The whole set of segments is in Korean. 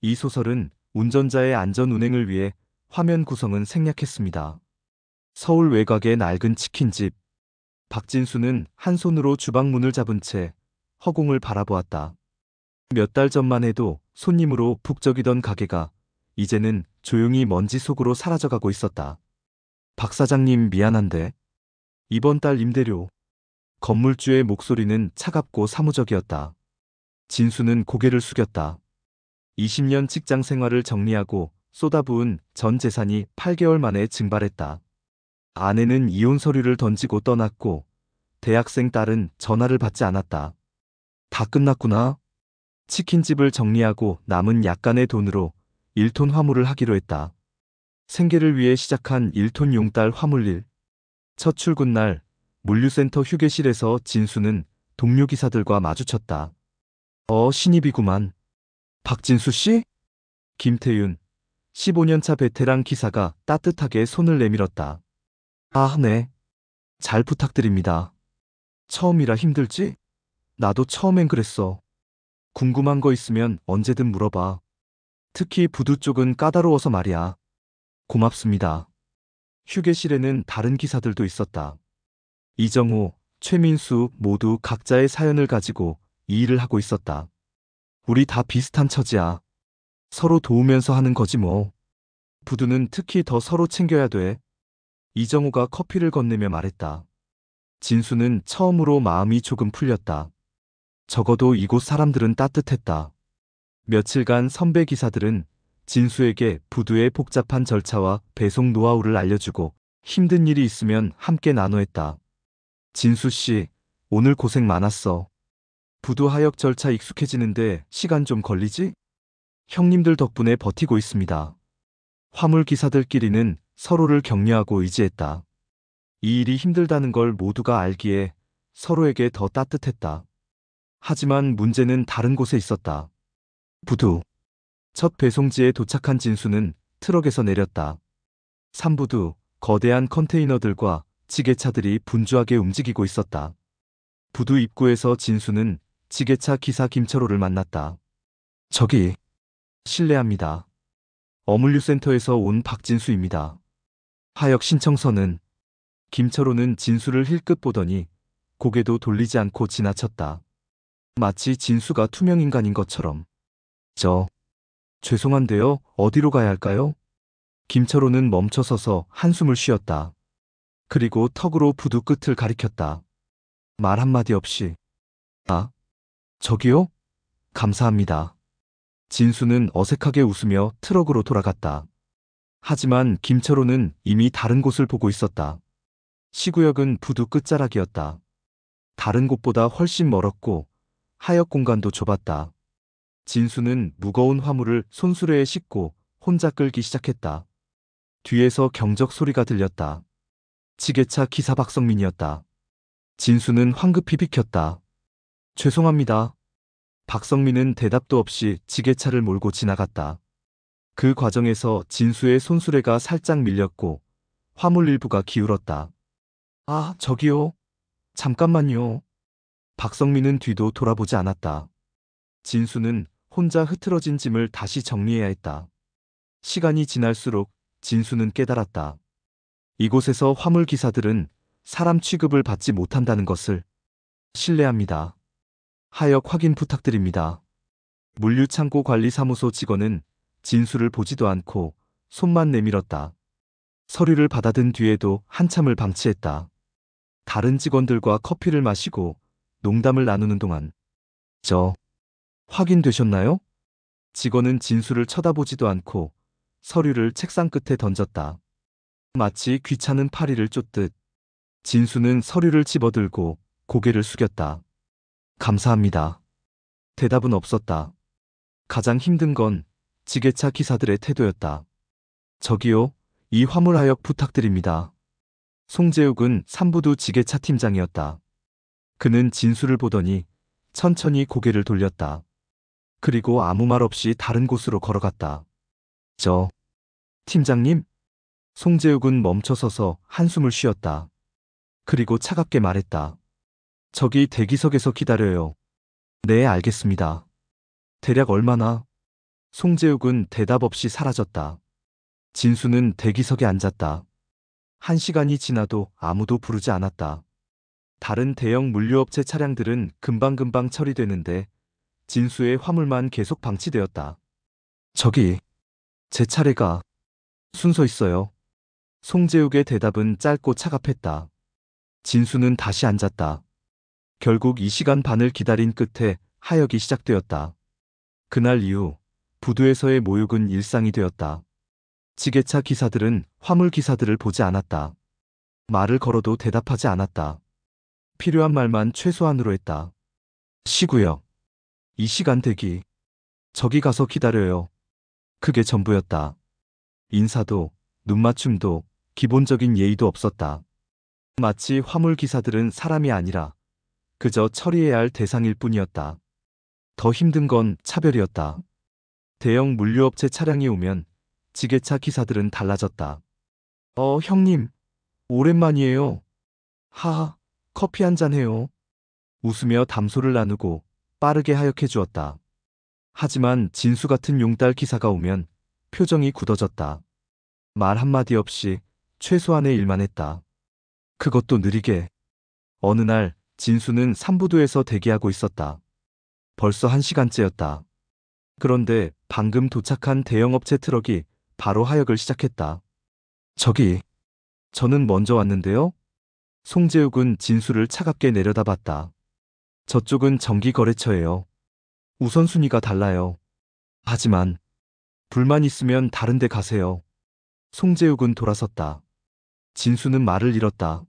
이 소설은 운전자의 안전 운행을 위해 화면 구성은 생략했습니다. 서울 외곽의 낡은 치킨집. 박진수는 한 손으로 주방문을 잡은 채 허공을 바라보았다. 몇 달 전만 해도 손님으로 북적이던 가게가 이제는 조용히 먼지 속으로 사라져가고 있었다. 박 사장님 미안한데 이번 달 임대료. 건물주의 목소리는 차갑고 사무적이었다. 진수는 고개를 숙였다. 20년 직장 생활을 정리하고 쏟아부은 전 재산이 8개월 만에 증발했다. 아내는 이혼 서류를 던지고 떠났고 대학생 딸은 전화를 받지 않았다. 다 끝났구나. 치킨집을 정리하고 남은 약간의 돈으로 1톤 화물을 하기로 했다. 생계를 위해 시작한 1톤 용달 화물일. 첫 출근 날 물류센터 휴게실에서 진수는 동료 기사들과 마주쳤다. 신입이구만. 박진수 씨? 김태윤, 15년차 베테랑 기사가 따뜻하게 손을 내밀었다. 아, 네. 잘 부탁드립니다. 처음이라 힘들지? 나도 처음엔 그랬어. 궁금한 거 있으면 언제든 물어봐. 특히 부두 쪽은 까다로워서 말이야. 고맙습니다. 휴게실에는 다른 기사들도 있었다. 이정호, 최민수 모두 각자의 사연을 가지고 이 일을 하고 있었다. 우리 다 비슷한 처지야. 서로 도우면서 하는 거지 뭐. 부두는 특히 더 서로 챙겨야 돼. 이정호가 커피를 건네며 말했다. 진수는 처음으로 마음이 조금 풀렸다. 적어도 이곳 사람들은 따뜻했다. 며칠간 선배 기사들은 진수에게 부두의 복잡한 절차와 배송 노하우를 알려주고 힘든 일이 있으면 함께 나눠했다. 진수 씨, 오늘 고생 많았어. 부두 하역 절차 익숙해지는데 시간 좀 걸리지? 형님들 덕분에 버티고 있습니다. 화물 기사들끼리는 서로를 격려하고 의지했다. 이 일이 힘들다는 걸 모두가 알기에 서로에게 더 따뜻했다. 하지만 문제는 다른 곳에 있었다. 부두. 첫 배송지에 도착한 진수는 트럭에서 내렸다. 삼부두, 거대한 컨테이너들과 지게차들이 분주하게 움직이고 있었다. 부두 입구에서 진수는 지게차 기사 김철호를 만났다. 저기, 실례합니다. 어물류센터에서 온 박진수입니다. 하역 신청서는. 김철호는 진수를 힐끗 보더니 고개도 돌리지 않고 지나쳤다. 마치 진수가 투명인간인 것처럼. 죄송한데요, 어디로 가야 할까요? 김철호는 멈춰서서 한숨을 쉬었다. 그리고 턱으로 부두 끝을 가리켰다. 말 한마디 없이. 아, 저기요? 감사합니다. 진수는 어색하게 웃으며 트럭으로 돌아갔다. 하지만 김철호는 이미 다른 곳을 보고 있었다. 시구역은 부두 끝자락이었다. 다른 곳보다 훨씬 멀었고 하역 공간도 좁았다. 진수는 무거운 화물을 손수레에 싣고 혼자 끌기 시작했다. 뒤에서 경적 소리가 들렸다. 지게차 기사 박성민이었다. 진수는 황급히 비켰다. 죄송합니다. 박성민은 대답도 없이 지게차를 몰고 지나갔다. 그 과정에서 진수의 손수레가 살짝 밀렸고 화물 일부가 기울었다. 아, 저기요. 잠깐만요. 박성민은 뒤도 돌아보지 않았다. 진수는 혼자 흐트러진 짐을 다시 정리해야 했다. 시간이 지날수록 진수는 깨달았다. 이곳에서 화물 기사들은 사람 취급을 받지 못한다는 것을. 실례합니다. 하역 확인 부탁드립니다. 물류창고 관리사무소 직원은 진수를 보지도 않고 손만 내밀었다. 서류를 받아든 뒤에도 한참을 방치했다. 다른 직원들과 커피를 마시고 농담을 나누는 동안. 확인되셨나요? 직원은 진수를 쳐다보지도 않고 서류를 책상 끝에 던졌다. 마치 귀찮은 파리를 쫓듯. 진수는 서류를 집어들고 고개를 숙였다. 감사합니다. 대답은 없었다. 가장 힘든 건 지게차 기사들의 태도였다. 저기요, 이 화물 하역 부탁드립니다. 송재욱은 삼부두 지게차 팀장이었다. 그는 진수를 보더니 천천히 고개를 돌렸다. 그리고 아무 말 없이 다른 곳으로 걸어갔다. 팀장님? 송재욱은 멈춰서서 한숨을 쉬었다. 그리고 차갑게 말했다. 저기 대기석에서 기다려요. 네, 알겠습니다. 대략 얼마나? 송재욱은 대답 없이 사라졌다. 진수는 대기석에 앉았다. 1시간이 지나도 아무도 부르지 않았다. 다른 대형 물류업체 차량들은 금방금방 처리되는데 진수의 화물만 계속 방치되었다. 저기, 제 차례가 순서 있어요. 송재욱의 대답은 짧고 차갑했다. 진수는 다시 앉았다. 결국 2시간 반을 기다린 끝에 하역이 시작되었다. 그날 이후 부두에서의 모욕은 일상이 되었다. 지게차 기사들은 화물 기사들을 보지 않았다. 말을 걸어도 대답하지 않았다. 필요한 말만 최소한으로 했다. 쉬고요. 2시간 대기. 저기 가서 기다려요. 그게 전부였다. 인사도, 눈맞춤도, 기본적인 예의도 없었다. 마치 화물 기사들은 사람이 아니라 그저 처리해야 할 대상일 뿐이었다. 더 힘든 건 차별이었다. 대형 물류업체 차량이 오면 지게차 기사들은 달라졌다. 형님, 오랜만이에요. 하하, 커피 한잔 해요. 웃으며 담소를 나누고 빠르게 하역해 주었다. 하지만 진수 같은 용달 기사가 오면 표정이 굳어졌다. 말 한마디 없이 최소한의 일만 했다. 그것도 느리게. 어느 날 진수는 삼부두에서 대기하고 있었다. 벌써 1시간째였다. 그런데 방금 도착한 대형업체 트럭이 바로 하역을 시작했다. 저기, 저는 먼저 왔는데요. 송재욱은 진수를 차갑게 내려다봤다. 저쪽은 정기거래처예요. 우선순위가 달라요. 하지만 불만 있으면 다른 데 가세요. 송재욱은 돌아섰다. 진수는 말을 잃었다.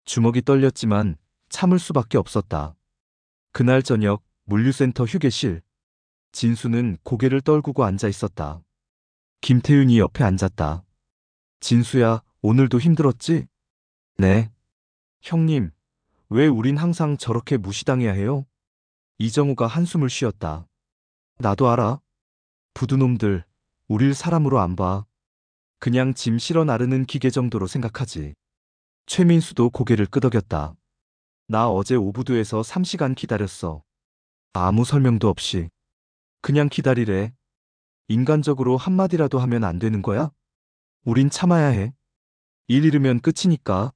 주먹이 떨렸지만 참을 수밖에 없었다. 그날 저녁 물류센터 휴게실. 진수는 고개를 떨구고 앉아 있었다. 김태윤이 옆에 앉았다. 진수야, 오늘도 힘들었지? 네. 형님, 왜 우린 항상 저렇게 무시당해야 해요? 이정우가 한숨을 쉬었다. 나도 알아. 부두놈들, 우릴 사람으로 안 봐. 그냥 짐 실어 나르는 기계 정도로 생각하지. 최민수도 고개를 끄덕였다. 나 어제 오부두에서 3시간 기다렸어. 아무 설명도 없이. 그냥 기다리래. 인간적으로 한마디라도 하면 안 되는 거야? 우린 참아야 해. 일 잃으면 끝이니까.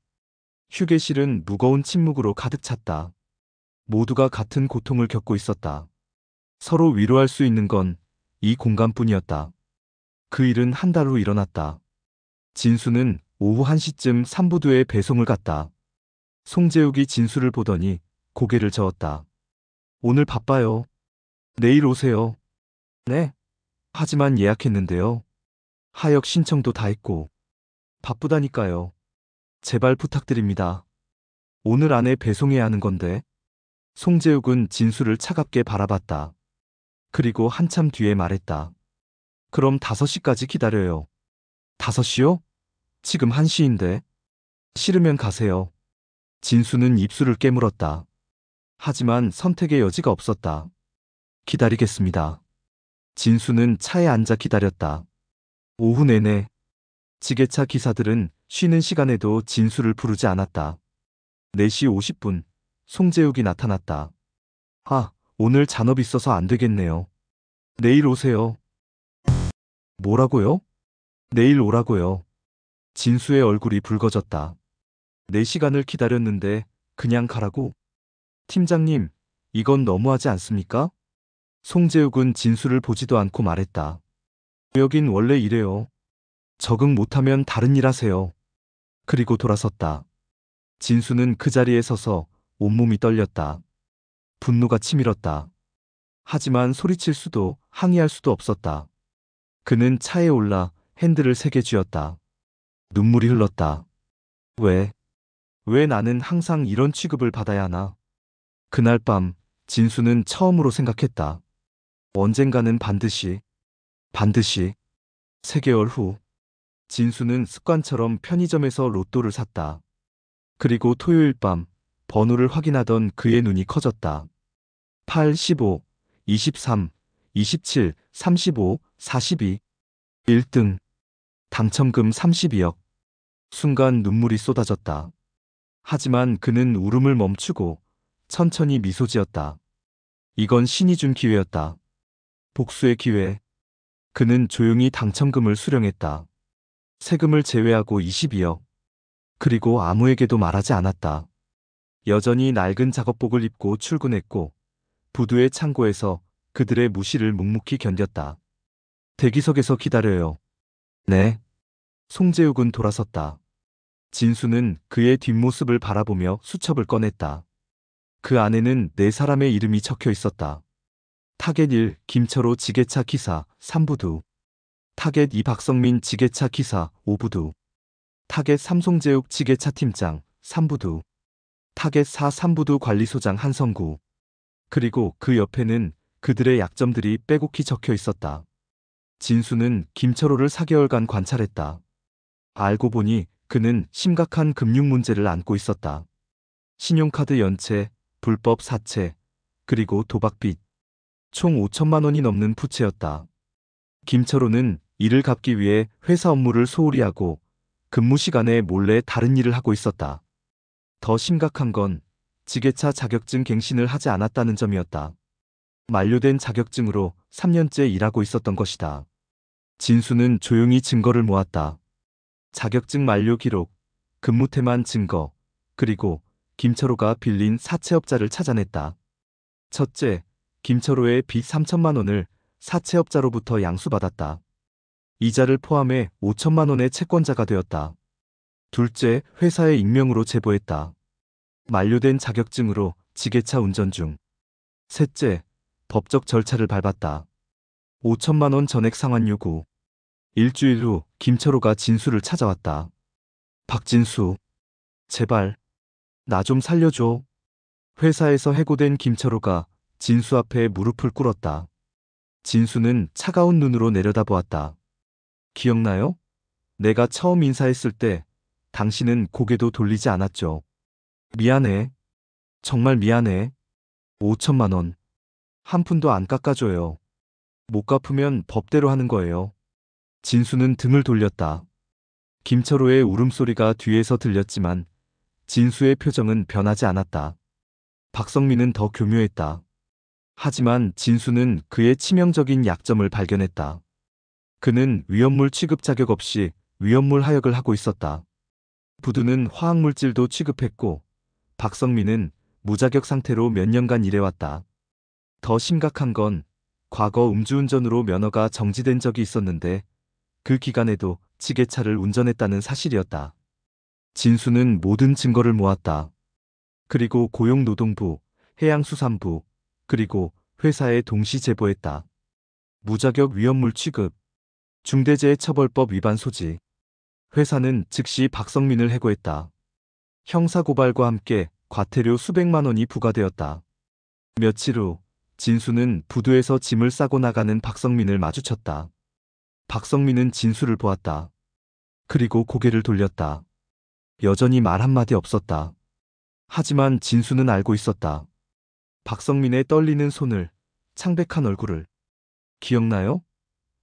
휴게실은 무거운 침묵으로 가득 찼다. 모두가 같은 고통을 겪고 있었다. 서로 위로할 수 있는 건 이 공간뿐이었다. 그 일은 한 달 후 일어났다. 진수는 오후 1시쯤 삼부두에 배송을 갔다. 송재욱이 진수를 보더니 고개를 저었다. 오늘 바빠요. 내일 오세요. 네. 하지만 예약했는데요. 하역 신청도 다 했고. 바쁘다니까요. 제발 부탁드립니다. 오늘 안에 배송해야 하는 건데. 송재욱은 진수를 차갑게 바라봤다. 그리고 한참 뒤에 말했다. 그럼 5시까지 기다려요. 5시요? 지금 1시인데. 싫으면 가세요. 진수는 입술을 깨물었다. 하지만 선택의 여지가 없었다. 기다리겠습니다. 진수는 차에 앉아 기다렸다. 오후 내내 지게차 기사들은 쉬는 시간에도 진수를 부르지 않았다. 4시 50분, 송재욱이 나타났다. 오늘 잔업 있어서 안 되겠네요. 내일 오세요. 뭐라고요? 내일 오라고요. 진수의 얼굴이 붉어졌다. 4시간을 기다렸는데 그냥 가라고? 팀장님, 이건 너무하지 않습니까? 송재욱은 진수를 보지도 않고 말했다. 여긴 원래 이래요. 적응 못하면 다른 일 하세요. 그리고 돌아섰다. 진수는 그 자리에 서서 온몸이 떨렸다. 분노가 치밀었다. 하지만 소리칠 수도 항의할 수도 없었다. 그는 차에 올라 핸들을 세게 쥐었다. 눈물이 흘렀다. 왜 나는 항상 이런 취급을 받아야 하나? 그날 밤 진수는 처음으로 생각했다. 언젠가는 반드시. 3개월 후 진수는 습관처럼 편의점에서 로또를 샀다. 그리고 토요일 밤 번호를 확인하던 그의 눈이 커졌다. 8, 15, 23, 27, 35, 42. 1등. 당첨금 32억. 순간 눈물이 쏟아졌다. 하지만 그는 울음을 멈추고 천천히 미소 지었다. 이건 신이 준 기회였다. 복수의 기회. 그는 조용히 당첨금을 수령했다. 세금을 제외하고 22억. 그리고 아무에게도 말하지 않았다. 여전히 낡은 작업복을 입고 출근했고 부두의 창고에서 그들의 무시를 묵묵히 견뎠다. 대기석에서 기다려요. 네. 송재욱은 돌아섰다. 진수는 그의 뒷모습을 바라보며 수첩을 꺼냈다. 그 안에는 네 사람의 이름이 적혀 있었다. 타겟 1 김철호 지게차 기사 3부두. 타겟 2 박성민 지게차 기사 5부두. 타겟 3 송재욱 지게차 팀장 3부두. 타겟 4 3부두 관리소장 한성구. 그리고 그 옆에는 그들의 약점들이 빼곡히 적혀 있었다. 진수는 김철호를 4개월간 관찰했다. 알고 보니 그는 심각한 금융 문제를 안고 있었다. 신용카드 연체, 불법 사채, 그리고 도박빚. 총 5천만 원이 넘는 부채였다. 김철호는 이를 갚기 위해 회사 업무를 소홀히 하고 근무 시간에 몰래 다른 일을 하고 있었다. 더 심각한 건 지게차 자격증 갱신을 하지 않았다는 점이었다. 만료된 자격증으로 3년째 일하고 있었던 것이다. 진수는 조용히 증거를 모았다. 자격증 만료 기록, 근무 태만 증거, 그리고 김철호가 빌린 사채업자를 찾아냈다. 첫째, 김철호의 빚 3천만 원을 사채업자로부터 양수받았다. 이자를 포함해 5천만 원의 채권자가 되었다. 둘째, 회사의 익명으로 제보했다. 만료된 자격증으로 지게차 운전 중. 셋째, 법적 절차를 밟았다. 5천만 원 전액 상환 요구. 일주일 후 김철호가 진수를 찾아왔다. 박진수, 제발 나 좀 살려줘. 회사에서 해고된 김철호가 진수 앞에 무릎을 꿇었다. 진수는 차가운 눈으로 내려다보았다. 기억나요? 내가 처음 인사했을 때 당신은 고개도 돌리지 않았죠. 미안해. 정말 미안해. 5천만 원. 한 푼도 안 깎아줘요. 못 갚으면 법대로 하는 거예요. 진수는 등을 돌렸다. 김철호의 울음소리가 뒤에서 들렸지만 진수의 표정은 변하지 않았다. 박성민은 더 교묘했다. 하지만 진수는 그의 치명적인 약점을 발견했다. 그는 위험물 취급 자격 없이 위험물 하역을 하고 있었다. 부두는 화학물질도 취급했고 박성민은 무자격 상태로 몇 년간 일해왔다. 더 심각한 건 과거 음주운전으로 면허가 정지된 적이 있었는데 그 기간에도 지게차를 운전했다는 사실이었다. 진수는 모든 증거를 모았다. 그리고 고용노동부, 해양수산부, 그리고 회사에 동시 제보했다. 무자격 위험물 취급, 중대재해처벌법 위반 소지. 회사는 즉시 박성민을 해고했다. 형사고발과 함께 과태료 수백만 원이 부과되었다. 며칠 후 진수는 부두에서 짐을 싸고 나가는 박성민을 마주쳤다. 박성민은 진수를 보았다. 그리고 고개를 돌렸다. 여전히 말 한마디 없었다. 하지만 진수는 알고 있었다. 박성민의 떨리는 손을, 창백한 얼굴을. 기억나요?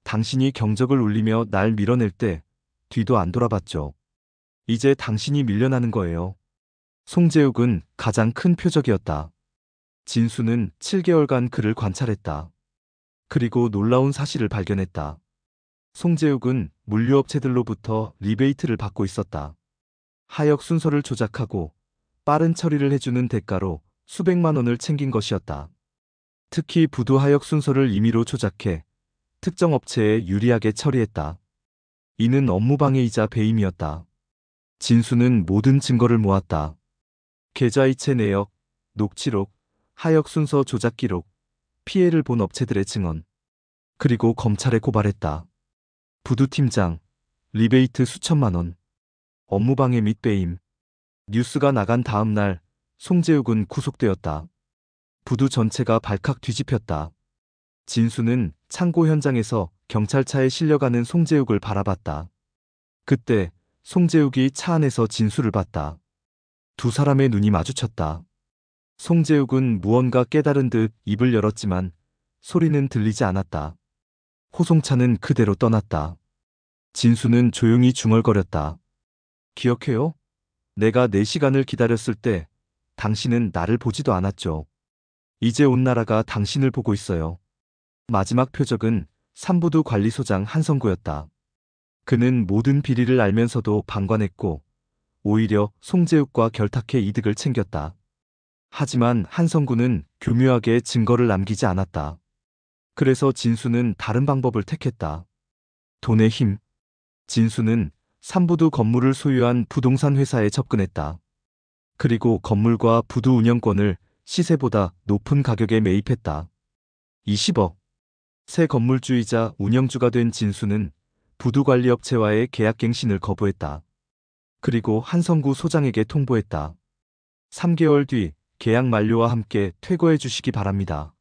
당신이 경적을 울리며 날 밀어낼 때 뒤도 안 돌아봤죠. 이제 당신이 밀려나는 거예요. 송재욱은 가장 큰 표적이었다. 진수는 7개월간 그를 관찰했다. 그리고 놀라운 사실을 발견했다. 송재욱은 물류업체들로부터 리베이트를 받고 있었다. 하역 순서를 조작하고 빠른 처리를 해주는 대가로 수백만 원을 챙긴 것이었다. 특히 부두 하역 순서를 임의로 조작해 특정 업체에 유리하게 처리했다. 이는 업무방해이자 배임이었다. 진수는 모든 증거를 모았다. 계좌이체 내역, 녹취록, 하역 순서 조작 기록, 피해를 본 업체들의 증언, 그리고 검찰에 고발했다. 부두팀장, 리베이트 수천만 원, 업무방해 및 배임. 뉴스가 나간 다음 날 송재욱은 구속되었다. 부두 전체가 발칵 뒤집혔다. 진수는 창고 현장에서 경찰차에 실려가는 송재욱을 바라봤다. 그때 송재욱이 차 안에서 진수를 봤다. 두 사람의 눈이 마주쳤다. 송재욱은 무언가 깨달은 듯 입을 열었지만 소리는 들리지 않았다. 호송차는 그대로 떠났다. 진수는 조용히 중얼거렸다. 기억해요? 내가 4시간을 기다렸을 때 당신은 나를 보지도 않았죠. 이제 온 나라가 당신을 보고 있어요. 마지막 표적은 삼부두 관리소장 한성구였다. 그는 모든 비리를 알면서도 방관했고 오히려 송재욱과 결탁해 이득을 챙겼다. 하지만 한성구는 교묘하게 증거를 남기지 않았다. 그래서 진수는 다른 방법을 택했다. 돈의 힘. 진수는 삼부두 건물을 소유한 부동산 회사에 접근했다. 그리고 건물과 부두 운영권을 시세보다 높은 가격에 매입했다. 20억. 새 건물주이자 운영주가 된 진수는 부두관리업체와의 계약갱신을 거부했다. 그리고 한성구 소장에게 통보했다. 3개월 뒤 계약 만료와 함께 퇴거해 주시기 바랍니다.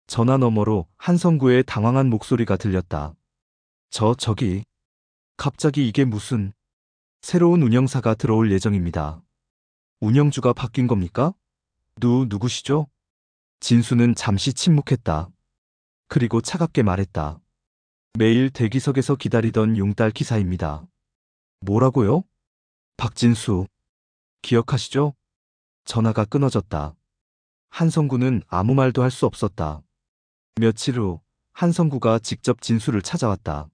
전화 너머로 한성구의 당황한 목소리가 들렸다. 저기. 갑자기 이게 무슨. 새로운 운영사가 들어올 예정입니다. 운영주가 바뀐 겁니까? 누구시죠? 진수는 잠시 침묵했다. 그리고 차갑게 말했다. 매일 대기석에서 기다리던 용달 기사입니다. 뭐라고요? 박진수. 기억하시죠? 전화가 끊어졌다. 한성구는 아무 말도 할 수 없었다. 며칠 후 한성구가 직접 진수를 찾아왔다.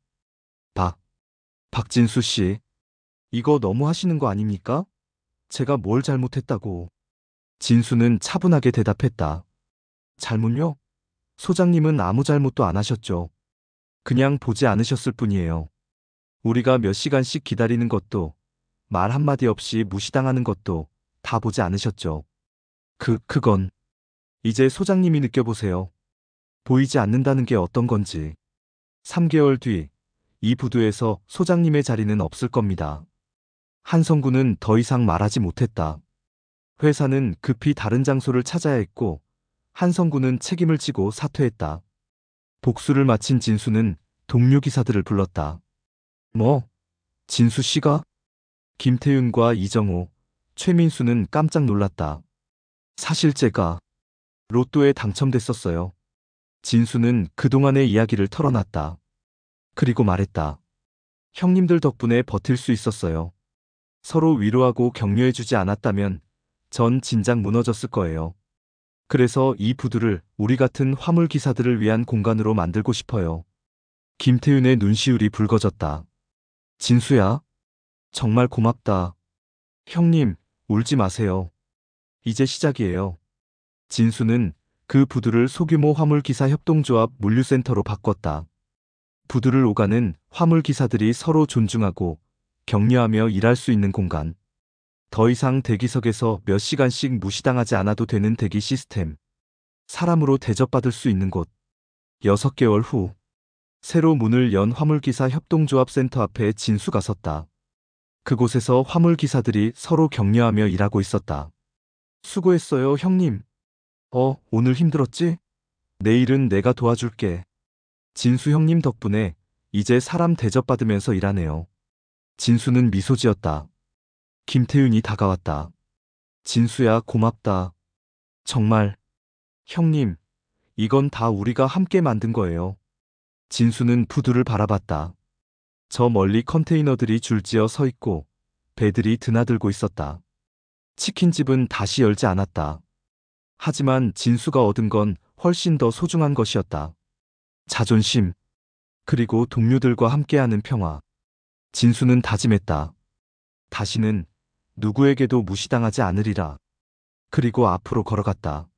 박진수 씨. 이거 너무 하시는 거 아닙니까? 제가 뭘 잘못했다고. 진수는 차분하게 대답했다. 잘못요? 소장님은 아무 잘못도 안 하셨죠. 그냥 보지 않으셨을 뿐이에요. 우리가 몇 시간씩 기다리는 것도, 말 한마디 없이 무시당하는 것도 다 보지 않으셨죠. 그건 이제 소장님이 느껴보세요. 보이지 않는다는 게 어떤 건지. 3개월 뒤 이 부두에서 소장님의 자리는 없을 겁니다. 한성구는 더 이상 말하지 못했다. 회사는 급히 다른 장소를 찾아야 했고 한성구는 책임을 지고 사퇴했다. 복수를 마친 진수는 동료 기사들을 불렀다. 진수 씨가? 김태윤과 이정호, 최민수는 깜짝 놀랐다. 사실 제가 로또에 당첨됐었어요. 진수는 그동안의 이야기를 털어놨다. 그리고 말했다. 형님들 덕분에 버틸 수 있었어요. 서로 위로하고 격려해주지 않았다면 전 진작 무너졌을 거예요. 그래서 이 부두를 우리 같은 화물 기사들을 위한 공간으로 만들고 싶어요. 김태윤의 눈시울이 붉어졌다. 진수야, 정말 고맙다. 형님, 울지 마세요. 이제 시작이에요. 진수는 그 부두를 소규모 화물기사 협동조합 물류센터로 바꿨다. 부두를 오가는 화물기사들이 서로 존중하고 격려하며 일할 수 있는 공간. 더 이상 대기석에서 몇 시간씩 무시당하지 않아도 되는 대기 시스템. 사람으로 대접받을 수 있는 곳. 6개월 후 새로 문을 연 화물기사 협동조합 센터 앞에 진수가 섰다. 그곳에서 화물기사들이 서로 격려하며 일하고 있었다. 수고했어요, 형님. 오늘 힘들었지? 내일은 내가 도와줄게. 진수 형님 덕분에 이제 사람 대접받으면서 일하네요. 진수는 미소 지었다. 김태윤이 다가왔다. 진수야, 고맙다. 정말. 형님, 이건 다 우리가 함께 만든 거예요. 진수는 부두를 바라봤다. 저 멀리 컨테이너들이 줄지어 서 있고 배들이 드나들고 있었다. 치킨집은 다시 열지 않았다. 하지만 진수가 얻은 건 훨씬 더 소중한 것이었다. 자존심, 그리고 동료들과 함께하는 평화. 진수는 다짐했다. 다시는 누구에게도 무시당하지 않으리라. 그리고 앞으로 걸어갔다.